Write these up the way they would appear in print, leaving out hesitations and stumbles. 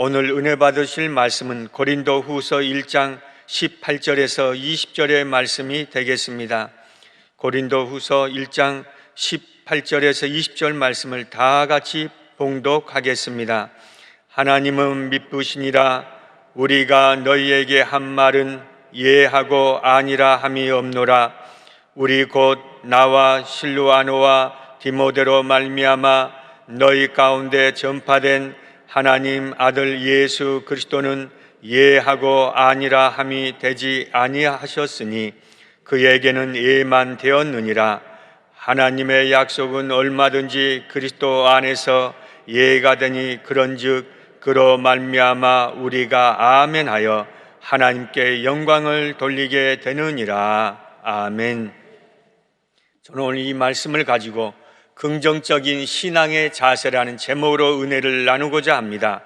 오늘 은혜 받으실 말씀은 고린도후서 1장 18절에서 20절의 말씀이 되겠습니다. 고린도후서 1장 18절에서 20절 말씀을 다 같이 봉독하겠습니다. 하나님은 미쁘시니라. 우리가 너희에게 한 말은 예하고 아니라 함이 없노라. 우리 곧 나와 실루아노와 디모데로 말미암아 너희 가운데 전파된 하나님 아들 예수 그리스도는 예하고 아니라 함이 되지 아니하셨으니 그에게는 예만 되었느니라. 하나님의 약속은 얼마든지 그리스도 안에서 예가 되니 그런즉 그로 말미암아 우리가 아멘하여 하나님께 영광을 돌리게 되느니라. 아멘. 저는 오늘 이 말씀을 가지고 긍정적인 신앙의 자세라는 제목으로 은혜를 나누고자 합니다.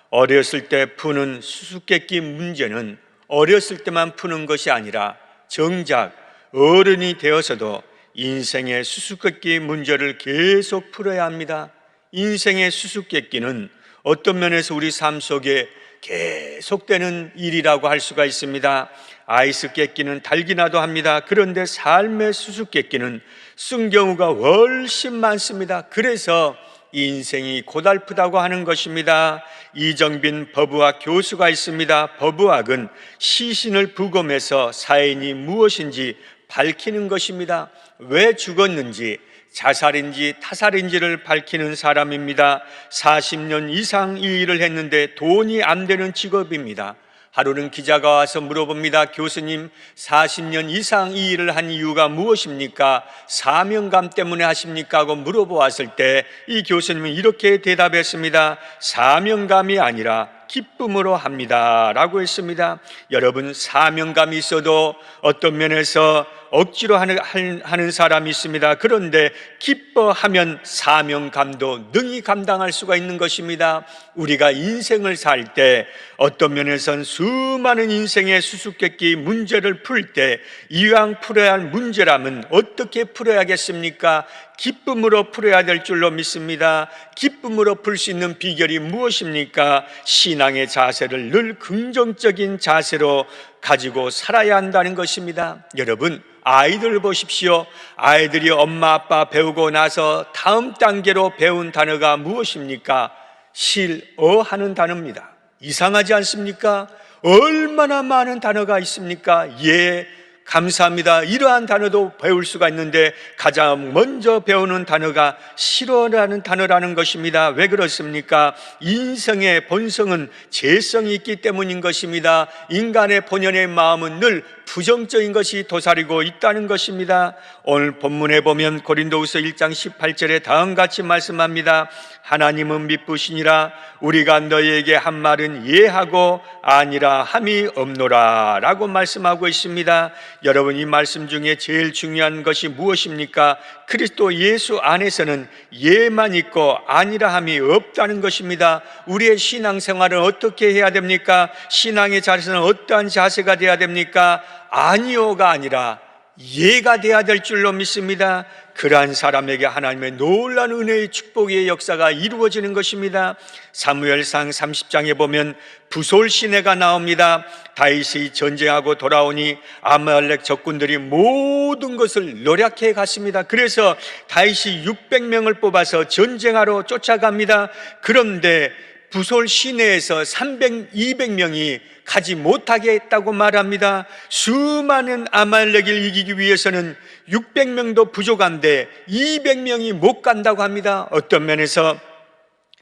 어렸을 때 푸는 수수께끼 문제는 어렸을 때만 푸는 것이 아니라 정작 어른이 되어서도 인생의 수수께끼 문제를 계속 풀어야 합니다. 인생의 수수께끼는 어떤 면에서 우리 삶 속에 계속되는 일이라고 할 수가 있습니다. 아이스 깨끼는 달기나도 합니다. 그런데 삶의 수수께끼는 쓴 경우가 훨씬 많습니다. 그래서 인생이 고달프다고 하는 것입니다. 이정빈 법의학 교수가 있습니다. 법의학은 시신을 부검해서 사인이 무엇인지 밝히는 것입니다. 왜 죽었는지, 자살인지 타살인지를 밝히는 사람입니다. 40년 이상 이 일을 했는데 돈이 안 되는 직업입니다. 하루는 기자가 와서 물어봅니다. 교수님, 40년 이상 이 일을 한 이유가 무엇입니까? 사명감 때문에 하십니까? 하고 물어보았을 때 이 교수님은 이렇게 대답했습니다. 사명감이 아니라 기쁨으로 합니다 라고 했습니다. 여러분, 사명감이 있어도 어떤 면에서 억지로 하는 사람이 있습니다. 그런데 기뻐하면 사명감도 능히 감당할 수가 있는 것입니다. 우리가 인생을 살 때 어떤 면에서는 수많은 인생의 수수께끼 문제를 풀 때 이왕 풀어야 할 문제라면 어떻게 풀어야겠습니까? 기쁨으로 풀어야 될 줄로 믿습니다. 기쁨으로 풀 수 있는 비결이 무엇입니까? 신앙의 자세를 늘 긍정적인 자세로 가지고 살아야 한다는 것입니다. 여러분, 아이들 보십시오. 아이들이 엄마 아빠 배우고 나서 다음 단계로 배운 단어가 무엇입니까? 실어하는 단어입니다. 이상하지 않습니까? 얼마나 많은 단어가 있습니까? 예, 감사합니다. 이러한 단어도 배울 수가 있는데 가장 먼저 배우는 단어가 실어라는 단어라는 것입니다. 왜 그렇습니까? 인생의 본성은 재성이 있기 때문인 것입니다. 인간의 본연의 마음은 늘 부정적인 것이 도사리고 있다는 것입니다. 오늘 본문에 보면 고린도후서 1장 18절에 다음과 같이 말씀합니다. 하나님은 미쁘시니라. 우리가 너희에게 한 말은 예하고 아니라 함이 없노라 라고 말씀하고 있습니다. 여러분, 이 말씀 중에 제일 중요한 것이 무엇입니까? 그리스도 예수 안에서는 예만 있고 아니라 함이 없다는 것입니다. 우리의 신앙생활은 어떻게 해야 됩니까? 신앙의 자세는 어떠한 자세가 돼야 됩니까? 아니요가 아니라 예가 돼야 될 줄로 믿습니다. 그러한 사람에게 하나님의 놀라운 은혜의 축복의 역사가 이루어지는 것입니다. 사무엘상 30장에 보면 부솔 시내가 나옵니다. 다윗이 전쟁하고 돌아오니 아말렉 적군들이 모든 것을 노략해 갔습니다. 그래서 다윗이 600명을 뽑아서 전쟁하러 쫓아갑니다. 그런데 부솔 시내에서 200명이 가지 못하게 했다고 말합니다. 수많은 아말렉을 이기기 위해서는 600명도 부족한데 200명이 못 간다고 합니다. 어떤 면에서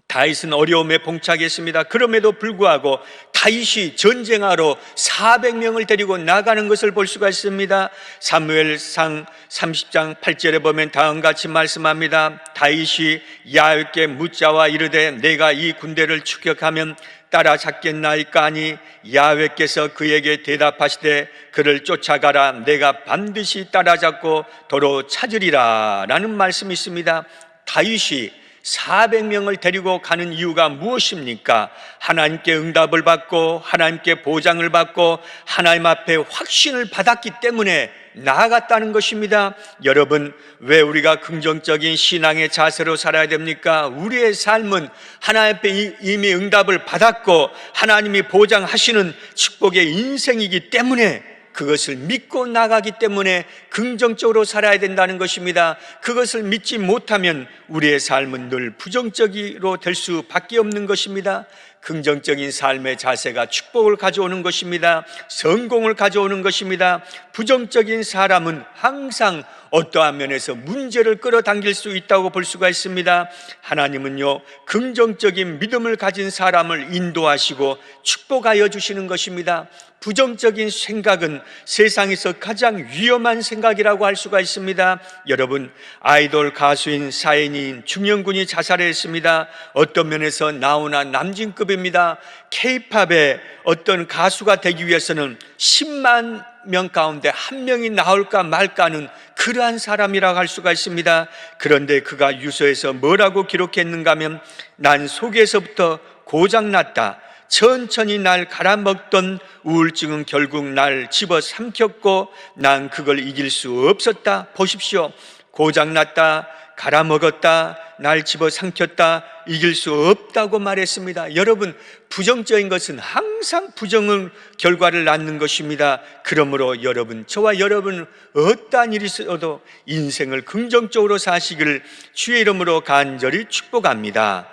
다윗은 어려움에 봉착했습니다. 그럼에도 불구하고 다윗이 전쟁하러 400명을 데리고 나가는 것을 볼 수가 있습니다. 사무엘상 30장 8절에 보면 다음과 같이 말씀합니다. 다윗이 야훼께 묻자와 이르되 내가 이 군대를 추격하면 따라잡겠나이까 하니 야훼께서 그에게 대답하시되 그를 쫓아가라. 내가 반드시 따라잡고 도로 찾으리라 라는 말씀이 있습니다. 다윗이 400명을 데리고 가는 이유가 무엇입니까? 하나님께 응답을 받고 하나님께 보장을 받고 하나님 앞에 확신을 받았기 때문에 나아갔다는 것입니다. 여러분, 왜 우리가 긍정적인 신앙의 자세로 살아야 됩니까? 우리의 삶은 하나님 앞에 이미 응답을 받았고 하나님이 보장하시는 축복의 인생이기 때문에, 그것을 믿고 나가기 때문에 긍정적으로 살아야 된다는 것입니다. 그것을 믿지 못하면 우리의 삶은 늘 부정적으로 될 수밖에 없는 것입니다. 긍정적인 삶의 자세가 축복을 가져오는 것입니다. 성공을 가져오는 것입니다. 부정적인 사람은 항상 어떠한 면에서 문제를 끌어당길 수 있다고 볼 수가 있습니다. 하나님은요, 긍정적인 믿음을 가진 사람을 인도하시고 축복하여 주시는 것입니다. 부정적인 생각은 세상에서 가장 위험한 생각이라고 할 수가 있습니다. 여러분, 아이돌 가수인 사인인 중영군이 자살했습니다. 어떤 면에서 나훈아 남진급입니다. K-팝의 어떤 가수가 되기 위해서는 10만 명 가운데 한 명이 나올까 말까는 그러한 사람이라고 할 수가 있습니다. 그런데 그가 유서에서 뭐라고 기록했는가 하면, 난 속에서부터 고장났다. 천천히 날 갈아먹던 우울증은 결국 날 집어삼켰고 난 그걸 이길 수 없었다. 보십시오. 고장났다, 갈아먹었다, 날 집어삼켰다, 이길 수 없다고 말했습니다. 여러분, 부정적인 것은 항상 부정의 결과를 낳는 것입니다. 그러므로 여러분, 저와 여러분 어떠한 일이 있어도 인생을 긍정적으로 사시기를 주의 이름으로 간절히 축복합니다.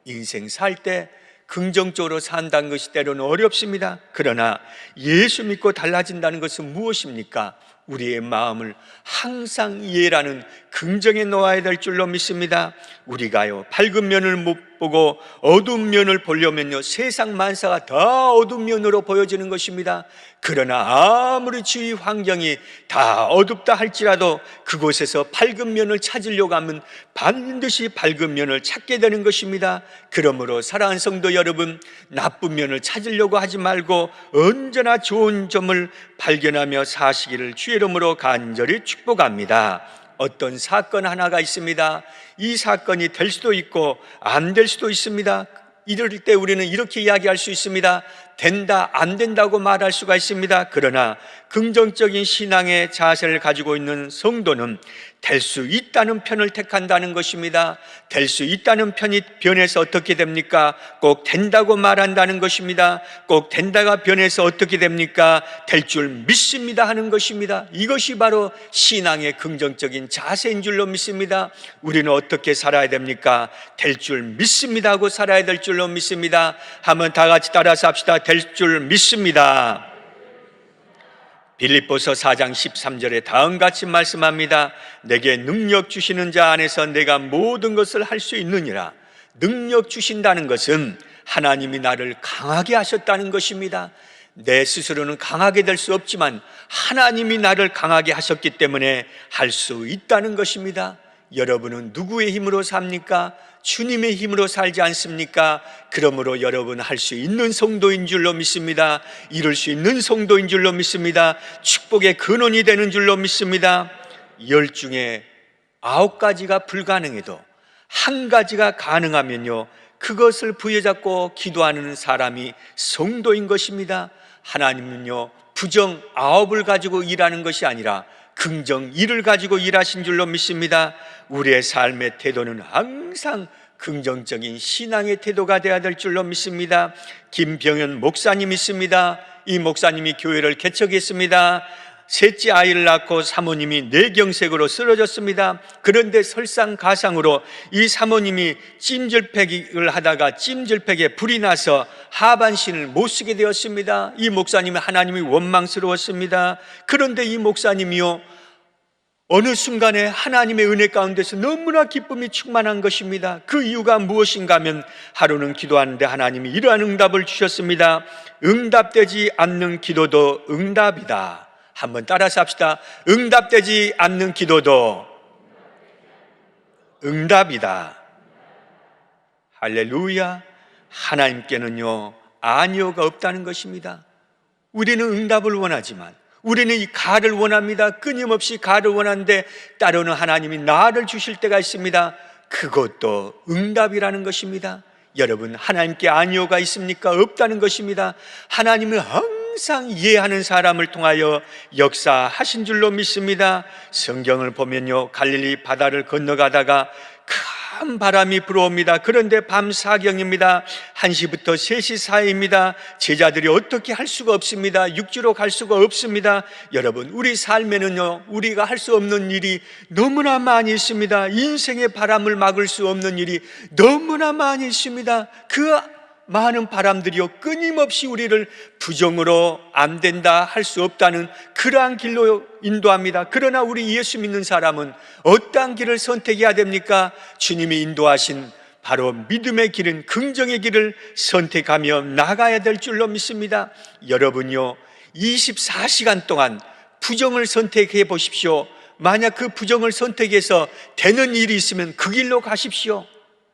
인생 살 때 긍정적으로 산다는 것이 때로는 어렵습니다. 그러나 예수 믿고 달라진다는 것은 무엇입니까? 우리의 마음을 항상 이해라는 긍정에 놓아야 될 줄로 믿습니다. 우리가요, 밝은 면을 못 보고 어두운 면을 보려면요, 세상 만사가 다 어두운 면으로 보여지는 것입니다. 그러나 아무리 주위 환경이 다 어둡다 할지라도 그곳에서 밝은 면을 찾으려고 하면 반드시 밝은 면을 찾게 되는 것입니다. 그러므로 사랑하는 성도 여러분, 나쁜 면을 찾으려고 하지 말고 언제나 좋은 점을 발견하며 사시기를 주의 이름으로 간절히 축복합니다. 어떤 사건 하나가 있습니다. 이 사건이 될 수도 있고 안 될 수도 있습니다. 이럴 때 우리는 이렇게 이야기할 수 있습니다. 된다, 안 된다고 말할 수가 있습니다. 그러나 긍정적인 신앙의 자세를 가지고 있는 성도는 될 수 있다는 편을 택한다는 것입니다. 될 수 있다는 편이 변해서 어떻게 됩니까? 꼭 된다고 말한다는 것입니다. 꼭 된다가 변해서 어떻게 됩니까? 될 줄 믿습니다 하는 것입니다. 이것이 바로 신앙의 긍정적인 자세인 줄로 믿습니다. 우리는 어떻게 살아야 됩니까? 될 줄 믿습니다 하고 살아야 될 줄로 믿습니다. 한번 다 같이 따라서 합시다. 될 줄 믿습니다. 빌립보서 4장 13절에 다음같이 말씀합니다. 내게 능력 주시는 자 안에서 내가 모든 것을 할 수 있느니라. 능력 주신다는 것은 하나님이 나를 강하게 하셨다는 것입니다. 내 스스로는 강하게 될 수 없지만 하나님이 나를 강하게 하셨기 때문에 할 수 있다는 것입니다. 여러분은 누구의 힘으로 삽니까? 주님의 힘으로 살지 않습니까? 그러므로 여러분 할 수 있는 성도인 줄로 믿습니다. 이룰 수 있는 성도인 줄로 믿습니다. 축복의 근원이 되는 줄로 믿습니다. 10 중에 9가지가 불가능해도 한 가지가 가능하면요, 그것을 부여잡고 기도하는 사람이 성도인 것입니다. 하나님은요, 부정 9을 가지고 일하는 것이 아니라 긍정 1을 가지고 일하신 줄로 믿습니다. 우리의 삶의 태도는 항상 긍정적인 신앙의 태도가 되어야 될 줄로 믿습니다. 김병현 목사님 있습니다. 이 목사님이 교회를 개척했습니다. 셋째 아이를 낳고 사모님이 뇌경색으로 쓰러졌습니다. 그런데 설상가상으로 이 사모님이 찜질팩을 하다가 찜질팩에 불이 나서 하반신을 못 쓰게 되었습니다. 이 목사님은 하나님이 원망스러웠습니다. 그런데 이 목사님이요, 어느 순간에 하나님의 은혜 가운데서 너무나 기쁨이 충만한 것입니다. 그 이유가 무엇인가 하면 하루는 기도하는데 하나님이 이러한 응답을 주셨습니다. 응답되지 않는 기도도 응답이다. 한번 따라서 합시다. 응답되지 않는 기도도 응답이다. 할렐루야. 하나님께는요, 아니오가 없다는 것입니다. 우리는 응답을 원하지만 우리는 이 가를 원합니다. 끊임없이 가를 원하는데 때로는 하나님이 나를 주실 때가 있습니다. 그것도 응답이라는 것입니다. 여러분, 하나님께 아니오가 있습니까? 없다는 것입니다. 하나님은 항상 이해하는 사람을 통하여 역사하신 줄로 믿습니다. 성경을 보면요, 갈릴리 바다를 건너가다가 큰 바람이 불어옵니다. 그런데 밤 사경입니다. 1시부터 3시 사이입니다. 제자들이 어떻게 할 수가 없습니다. 육지로 갈 수가 없습니다. 여러분, 우리 삶에는요, 우리가 할 수 없는 일이 너무나 많이 있습니다. 인생의 바람을 막을 수 없는 일이 너무나 많이 있습니다. 그 많은 바람들이요, 끊임없이 우리를 부정으로 안 된다, 할 수 없다는 그러한 길로 인도합니다. 그러나 우리 예수 믿는 사람은 어떠한 길을 선택해야 됩니까? 주님이 인도하신 바로 믿음의 길은, 긍정의 길을 선택하며 나가야 될 줄로 믿습니다. 여러분요, 24시간 동안 부정을 선택해 보십시오. 만약 그 부정을 선택해서 되는 일이 있으면 그 길로 가십시오.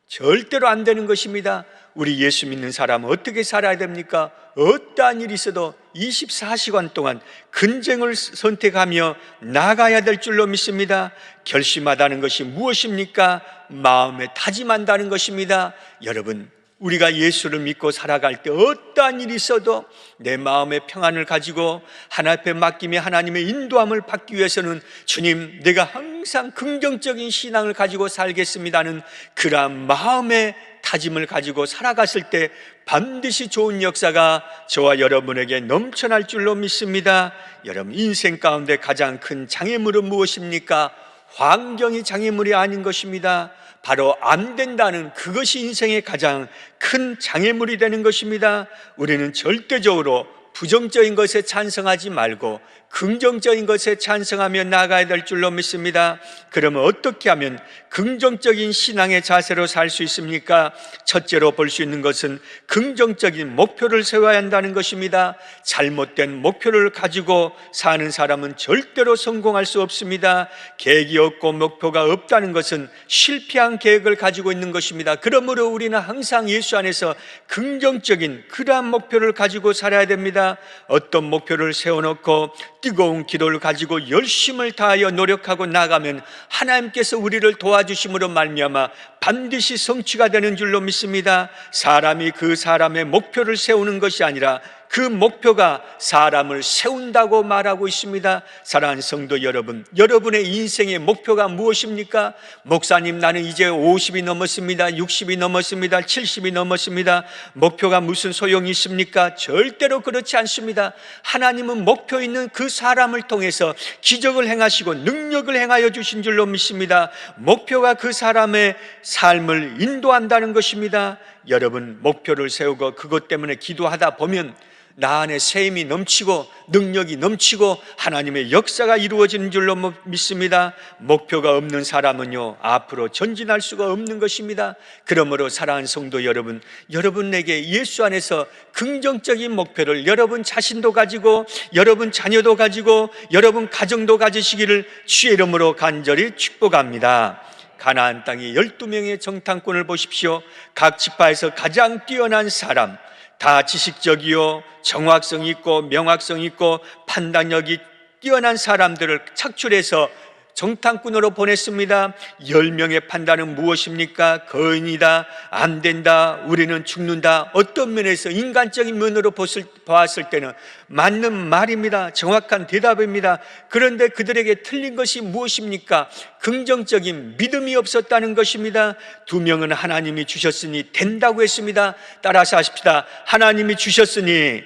절대로 안 되는 것입니다. 우리 예수 믿는 사람은 어떻게 살아야 됩니까? 어떠한 일이 있어도 24시간 동안 근쟁을 선택하며 나가야 될 줄로 믿습니다. 결심하다는 것이 무엇입니까? 마음에 다짐한다는 것입니다. 여러분, 우리가 예수를 믿고 살아갈 때 어떠한 일이 있어도 내 마음의 평안을 가지고 하나님 앞에 맡기며 하나님의 인도함을 받기 위해서는 주님, 내가 항상 긍정적인 신앙을 가지고 살겠습니다는 그러한 마음의 다짐을 가지고 살아갔을 때 반드시 좋은 역사가 저와 여러분에게 넘쳐날 줄로 믿습니다. 여러분, 인생 가운데 가장 큰 장애물은 무엇입니까? 환경이 장애물이 아닌 것입니다. 바로 안 된다는 그것이 인생의 가장 큰 장애물이 되는 것입니다. 우리는 절대적으로 부정적인 것에 찬성하지 말고 긍정적인 것에 찬성하며 나아가야 될 줄로 믿습니다. 그러면 어떻게 하면 긍정적인 신앙의 자세로 살 수 있습니까? 첫째로 볼 수 있는 것은 긍정적인 목표를 세워야 한다는 것입니다. 잘못된 목표를 가지고 사는 사람은 절대로 성공할 수 없습니다. 계획이 없고 목표가 없다는 것은 실패한 계획을 가지고 있는 것입니다. 그러므로 우리는 항상 예수 안에서 긍정적인 그러한 목표를 가지고 살아야 됩니다. 어떤 목표를 세워놓고 뜨거운 기도를 가지고 열심을 다하여 노력하고 나가면 하나님께서 우리를 도와주심으로 말미암아 반드시 성취가 되는 줄로 믿습니다. 사람이 그 사람의 목표를 세우는 것이 아니라 그 목표가 사람을 세운다고 말하고 있습니다. 사랑하는 성도 여러분, 여러분의 인생의 목표가 무엇입니까? 목사님, 나는 이제 50이 넘었습니다. 60이 넘었습니다. 70이 넘었습니다. 목표가 무슨 소용이 있습니까? 절대로 그렇지 않습니다. 하나님은 목표 있는 그 사람을 통해서 기적을 행하시고 능력을 행하여 주신 줄로 믿습니다. 목표가 그 사람의 삶을 인도한다는 것입니다. 여러분, 목표를 세우고 그것 때문에 기도하다 보면 나 안에 새 힘이 넘치고 능력이 넘치고 하나님의 역사가 이루어지는 줄로 믿습니다. 목표가 없는 사람은요, 앞으로 전진할 수가 없는 것입니다. 그러므로 사랑하는 성도 여러분, 여러분에게 예수 안에서 긍정적인 목표를 여러분 자신도 가지고 여러분 자녀도 가지고 여러분 가정도 가지시기를 주의 이름으로 간절히 축복합니다. 가나안 땅의 12명의 정탐꾼을 보십시오. 각 지파에서 가장 뛰어난 사람, 다 지식적이요 정확성 있고 명확성 있고 판단력이 뛰어난 사람들을 착출해서 정탐꾼으로 보냈습니다. 10명의 판단은 무엇입니까? 거인이다, 안 된다, 우리는 죽는다. 어떤 면에서 인간적인 면으로 보았을 때는 맞는 말입니다. 정확한 대답입니다. 그런데 그들에게 틀린 것이 무엇입니까? 긍정적인 믿음이 없었다는 것입니다. 2명은 하나님이 주셨으니 된다고 했습니다. 따라서 하십시다. 하나님이 주셨으니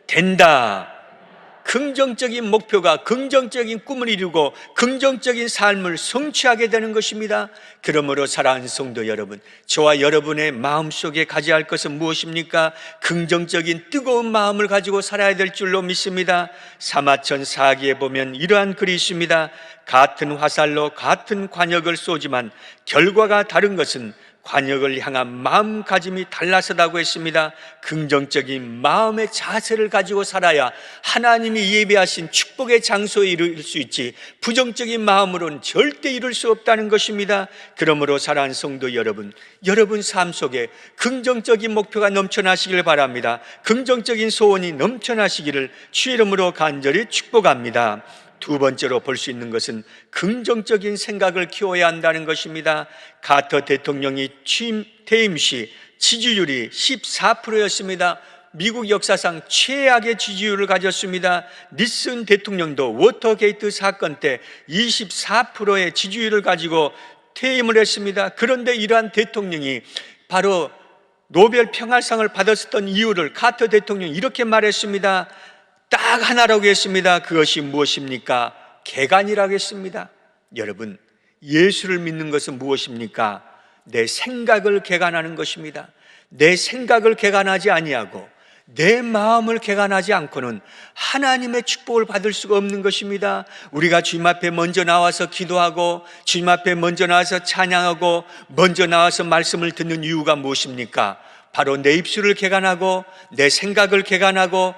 된다. 긍정적인 목표가 긍정적인 꿈을 이루고 긍정적인 삶을 성취하게 되는 것입니다. 그러므로 사랑하는 성도 여러분, 저와 여러분의 마음속에 가져야 할 것은 무엇입니까? 긍정적인 뜨거운 마음을 가지고 살아야 될 줄로 믿습니다. 사마천 4기에 보면 이러한 글이 있습니다. 같은 화살로 같은 관역을 쏘지만 결과가 다른 것은 관역을 향한 마음가짐이 달라서다고 했습니다. 긍정적인 마음의 자세를 가지고 살아야 하나님이 예비하신 축복의 장소에 이룰 수 있지, 부정적인 마음으로는 절대 이룰 수 없다는 것입니다. 그러므로 사랑하는 성도 여러분, 여러분 삶 속에 긍정적인 목표가 넘쳐나시길 바랍니다. 긍정적인 소원이 넘쳐나시기를 주의 이름으로 간절히 축복합니다. 두 번째로 볼 수 있는 것은 긍정적인 생각을 키워야 한다는 것입니다. 카터 대통령이 퇴임 시 지지율이 14%였습니다. 미국 역사상 최악의 지지율을 가졌습니다. 니슨 대통령도 워터게이트 사건 때 24%의 지지율을 가지고 퇴임을 했습니다. 그런데 이러한 대통령이 바로 노벨 평화상을 받았었던 이유를 카터 대통령이 이렇게 말했습니다. 딱 하나라고 했습니다. 그것이 무엇입니까? 개간이라고 했습니다. 여러분, 예수를 믿는 것은 무엇입니까? 내 생각을 개간하는 것입니다. 내 생각을 개간하지 아니하고 내 마음을 개간하지 않고는 하나님의 축복을 받을 수가 없는 것입니다. 우리가 주님 앞에 먼저 나와서 기도하고 주님 앞에 먼저 나와서 찬양하고 먼저 나와서 말씀을 듣는 이유가 무엇입니까? 바로 내 입술을 개간하고 내 생각을 개간하고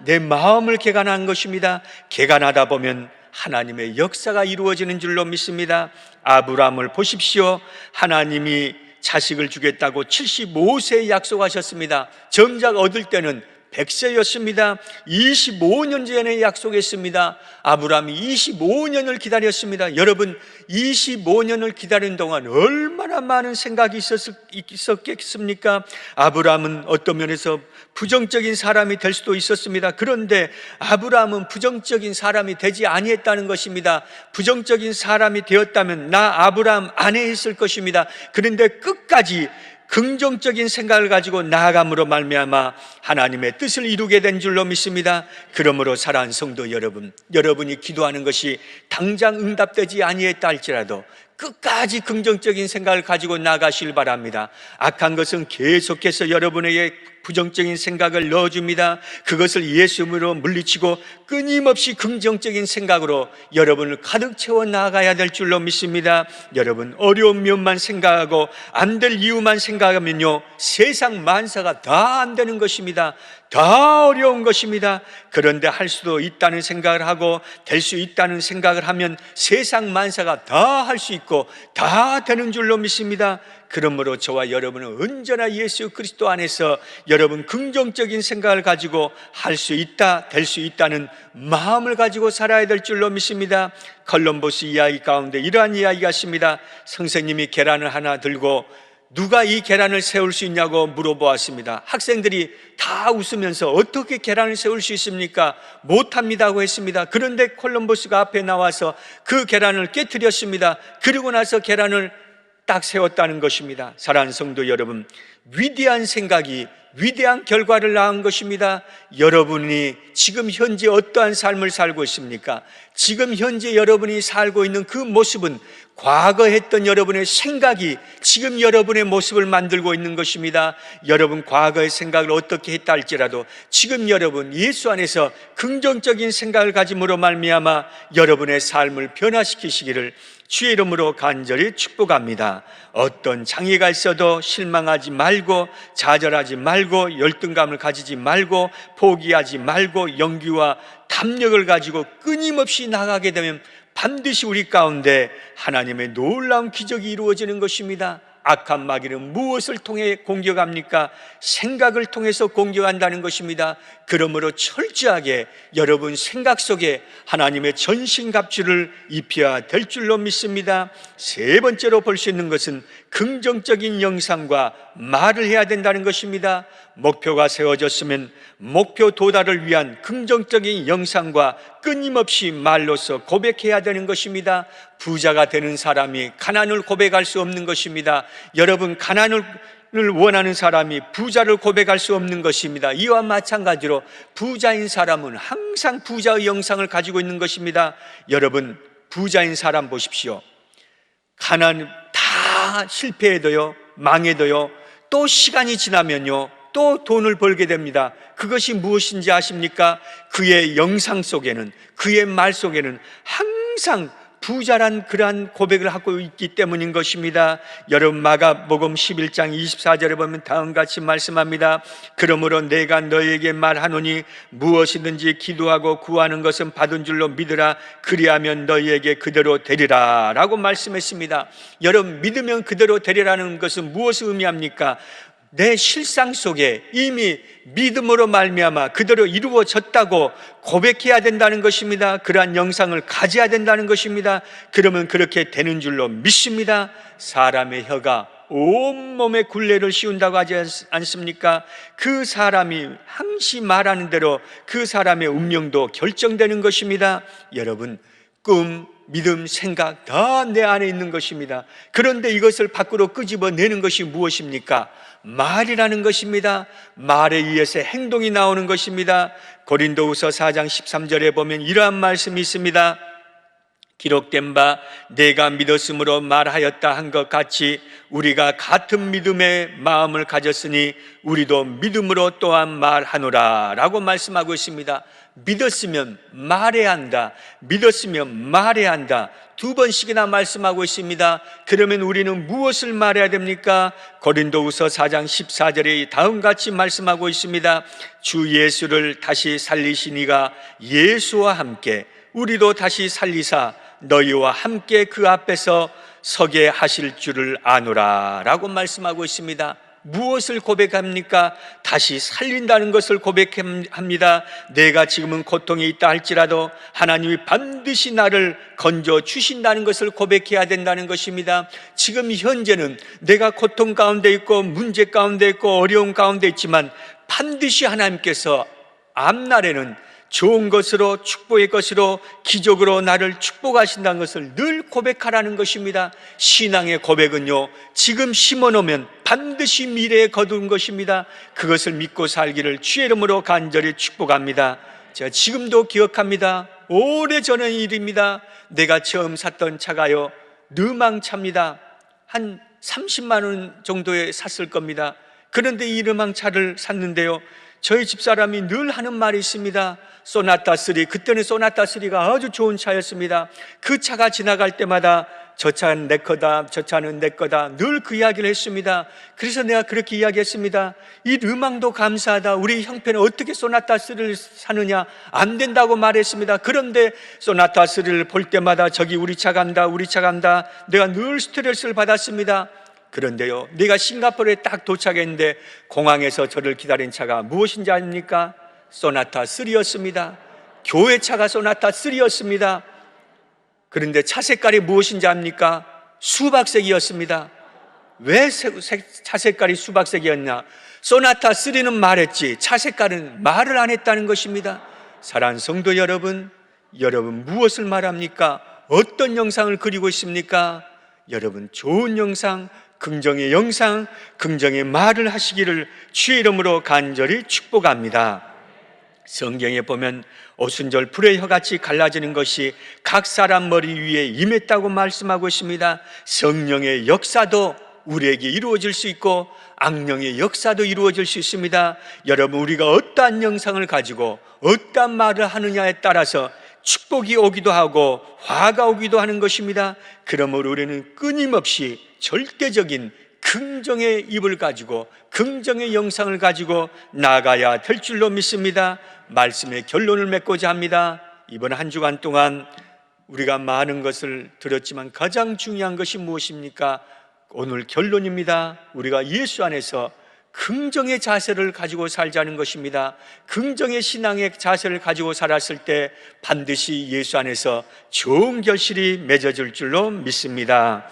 내 마음을 개간한 것입니다. 개간하다 보면 하나님의 역사가 이루어지는 줄로 믿습니다. 아브라함을 보십시오. 하나님이 자식을 주겠다고 75세에 약속하셨습니다. 정작 얻을 때는 100세였습니다. 25년 전에 약속했습니다. 아브라함이 25년을 기다렸습니다. 여러분, 25년을 기다린 동안 얼마나 많은 생각이 있었겠습니까? 아브라함은 어떤 면에서 부정적인 사람이 될 수도 있었습니다. 그런데 아브라함은 부정적인 사람이 되지 아니했다는 것입니다. 부정적인 사람이 되었다면 나 아브라함 안 했을 것입니다. 그런데 끝까지 긍정적인 생각을 가지고 나아감으로 말미암아 하나님의 뜻을 이루게 된 줄로 믿습니다. 그러므로 사랑하는 성도 여러분, 여러분이 기도하는 것이 당장 응답되지 아니했다 할지라도 끝까지 긍정적인 생각을 가지고 나가길 바랍니다. 악한 것은 계속해서 여러분에게 부정적인 생각을 넣어줍니다. 그것을 예수 이름으로 물리치고 끊임없이 긍정적인 생각으로 여러분을 가득 채워 나가야 될 줄로 믿습니다. 여러분, 어려운 면만 생각하고 안 될 이유만 생각하면요, 세상 만사가 다 안 되는 것입니다. 다 어려운 것입니다. 그런데 할 수도 있다는 생각을 하고 될 수 있다는 생각을 하면 세상 만사가 다 할 수 있고 다 되는 줄로 믿습니다. 그러므로 저와 여러분은 언제나 예수 그리스도 안에서 여러분 긍정적인 생각을 가지고 할 수 있다, 될 수 있다는 마음을 가지고 살아야 될 줄로 믿습니다. 콜럼버스 이야기 가운데 이러한 이야기가 있습니다. 선생님이 계란을 하나 들고 누가 이 계란을 세울 수 있냐고 물어보았습니다. 학생들이 다 웃으면서 어떻게 계란을 세울 수 있습니까? 못합니다고 했습니다. 그런데 콜럼버스가 앞에 나와서 그 계란을 깨뜨렸습니다. 그리고 나서 계란을 딱 세웠다는 것입니다. 사랑하는 성도 여러분, 위대한 생각이 위대한 결과를 낳은 것입니다. 여러분이 지금 현재 어떠한 삶을 살고 있습니까? 지금 현재 여러분이 살고 있는 그 모습은 과거 했던 여러분의 생각이 지금 여러분의 모습을 만들고 있는 것입니다. 여러분 과거의 생각을 어떻게 했다 할지라도 지금 여러분 예수 안에서 긍정적인 생각을 가짐으로 말미암아 여러분의 삶을 변화시키시기를 주의 이름으로 간절히 축복합니다. 어떤 장애가 있어도 실망하지 말고 좌절하지 말고 열등감을 가지지 말고 포기하지 말고 용기와 담력을 가지고 끊임없이 나가게 되면 반드시 우리 가운데 하나님의 놀라운 기적이 이루어지는 것입니다. 악한 마귀는 무엇을 통해 공격합니까? 생각을 통해서 공격한다는 것입니다. 그러므로 철저하게 여러분 생각 속에 하나님의 전신갑주를 입혀야 될 줄로 믿습니다. 세 번째로 볼 수 있는 것은 긍정적인 영상과 말을 해야 된다는 것입니다. 목표가 세워졌으면 목표 도달을 위한 긍정적인 영상과 끊임없이 말로서 고백해야 되는 것입니다. 부자가 되는 사람이 가난을 고백할 수 없는 것입니다. 여러분, 가난을 원하는 사람이 부자를 고백할 수 없는 것입니다. 이와 마찬가지로 부자인 사람은 항상 부자의 영상을 가지고 있는 것입니다. 여러분, 부자인 사람 보십시오. 가난 다 실패해도요, 망해도요, 또 시간이 지나면요, 또 돈을 벌게 됩니다. 그것이 무엇인지 아십니까? 그의 영상 속에는, 그의 말 속에는 항상 부자란 그러한 고백을 하고 있기 때문인 것입니다. 여러분, 마가복음 11장 24절에 보면 다음과 같이 말씀합니다. 그러므로 내가 너에게 말하노니 무엇이든지 기도하고 구하는 것은 받은 줄로 믿으라. 그리하면 너희에게 그대로 되리라 라고 말씀했습니다. 여러분, 믿으면 그대로 되리라는 것은 무엇을 의미합니까? 내 실상 속에 이미 믿음으로 말미암아 그대로 이루어졌다고 고백해야 된다는 것입니다. 그러한 영상을 가져야 된다는 것입니다. 그러면 그렇게 되는 줄로 믿습니다. 사람의 혀가 온몸에 굴레를 씌운다고 하지 않습니까? 그 사람이 항시 말하는 대로 그 사람의 운명도 결정되는 것입니다. 여러분, 꿈, 믿음, 생각 다 내 안에 있는 것입니다. 그런데 이것을 밖으로 끄집어내는 것이 무엇입니까? 말이라는 것입니다. 말에 의해서 행동이 나오는 것입니다. 고린도후서 4장 13절에 보면 이러한 말씀이 있습니다. 기록된 바 내가 믿었으므로 말하였다 한 것 같이 우리가 같은 믿음의 마음을 가졌으니 우리도 믿음으로 또한 말하노라 라고 말씀하고 있습니다. 믿었으면 말해야 한다. 믿었으면 말해야 한다. 두 번씩이나 말씀하고 있습니다. 그러면 우리는 무엇을 말해야 됩니까? 고린도후서 4장 14절에 다음같이 말씀하고 있습니다. 주 예수를 다시 살리시니가 예수와 함께 우리도 다시 살리사 너희와 함께 그 앞에서 서게 하실 줄을 아노라 라고 말씀하고 있습니다. 무엇을 고백합니까? 다시 살린다는 것을 고백합니다. 내가 지금은 고통에 있다 할지라도 하나님이 반드시 나를 건져 주신다는 것을 고백해야 된다는 것입니다. 지금 현재는 내가 고통 가운데 있고 문제 가운데 있고 어려움 가운데 있지만 반드시 하나님께서 앞날에는 좋은 것으로 축복의 것으로 기적으로 나를 축복하신다는 것을 늘 고백하라는 것입니다. 신앙의 고백은요, 지금 심어놓으면 반드시 미래에 거두는 것입니다. 그것을 믿고 살기를 주의 이름으로 간절히 축복합니다. 제가 지금도 기억합니다. 오래전의 일입니다. 내가 처음 샀던 차가요, 르망차입니다. 한 30만 원 정도에 샀을 겁니다. 그런데 이 르망차를 샀는데요, 저희 집사람이 늘 하는 말이 있습니다. 소나타 3, 그때는 소나타 3가 아주 좋은 차였습니다. 그 차가 지나갈 때마다 저 차는 내 거다, 저 차는 내 거다, 늘 그 이야기를 했습니다. 그래서 내가 그렇게 이야기했습니다. 이 르망도 감사하다. 우리 형편은 어떻게 소나타 3를 사느냐, 안 된다고 말했습니다. 그런데 소나타 3를 볼 때마다 저기 우리 차 간다, 우리 차 간다, 내가 늘 스트레스를 받았습니다. 그런데요, 내가 싱가포르에 딱 도착했는데 공항에서 저를 기다린 차가 무엇인지 아십니까? 소나타 3였습니다. 교회차가 소나타 3였습니다. 그런데 차 색깔이 무엇인지 압니까? 수박색이었습니다. 왜 차 색깔이 수박색이었냐? 소나타 3는 말했지 차 색깔은 말을 안 했다는 것입니다. 사랑하는 성도 여러분, 여러분 무엇을 말합니까? 어떤 영상을 그리고 있습니까? 여러분 좋은 영상, 긍정의 영상, 긍정의 말을 하시기를 주의 이름으로 간절히 축복합니다. 성경에 보면 오순절 불의 혀같이 갈라지는 것이 각 사람 머리 위에 임했다고 말씀하고 있습니다. 성령의 역사도 우리에게 이루어질 수 있고 악령의 역사도 이루어질 수 있습니다. 여러분, 우리가 어떠한 영상을 가지고 어떠한 말을 하느냐에 따라서 축복이 오기도 하고 화가 오기도 하는 것입니다. 그러므로 우리는 끊임없이 절대적인 긍정의 입을 가지고 긍정의 영상을 가지고 나가야 될 줄로 믿습니다. 말씀의 결론을 맺고자 합니다. 이번 한 주간 동안 우리가 많은 것을 들었지만 가장 중요한 것이 무엇입니까? 오늘 결론입니다. 우리가 예수 안에서 긍정의 자세를 가지고 살자는 것입니다. 긍정의 신앙의 자세를 가지고 살았을 때 반드시 예수 안에서 좋은 결실이 맺어질 줄로 믿습니다.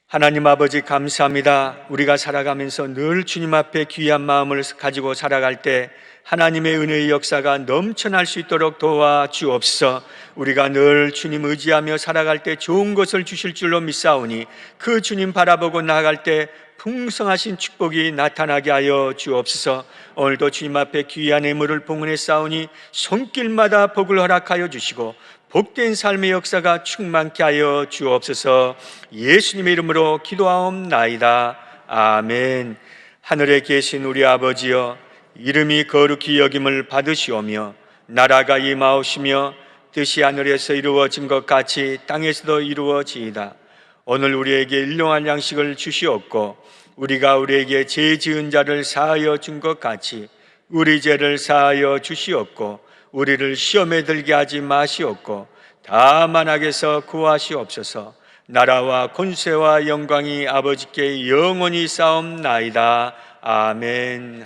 하나님 아버지 감사합니다. 우리가 살아가면서 늘 주님 앞에 귀한 마음을 가지고 살아갈 때 하나님의 은혜의 역사가 넘쳐날 수 있도록 도와주옵소서. 우리가 늘 주님 의지하며 살아갈 때 좋은 것을 주실 줄로 믿사오니 그 주님 바라보고 나아갈 때 풍성하신 축복이 나타나게 하여 주옵소서. 오늘도 주님 앞에 귀한 예물을 봉헌해 싸우니 손길마다 복을 허락하여 주시고 복된 삶의 역사가 충만케 하여 주옵소서. 예수님의 이름으로 기도하옵나이다. 아멘. 하늘에 계신 우리 아버지여, 이름이 거룩히 여김을 받으시오며 나라가 임하오시며 뜻이 하늘에서 이루어진 것 같이 땅에서도 이루어지이다. 오늘 우리에게 일용할 양식을 주시옵고 우리가 우리에게 죄 지은 자를 사하여 준 것 같이 우리 죄를 사하여 주시옵고 우리를 시험에 들게 하지 마시옵고 다만 악에서 구하시옵소서. 나라와 권세와 영광이 아버지께 영원히 싸움나이다. 아멘.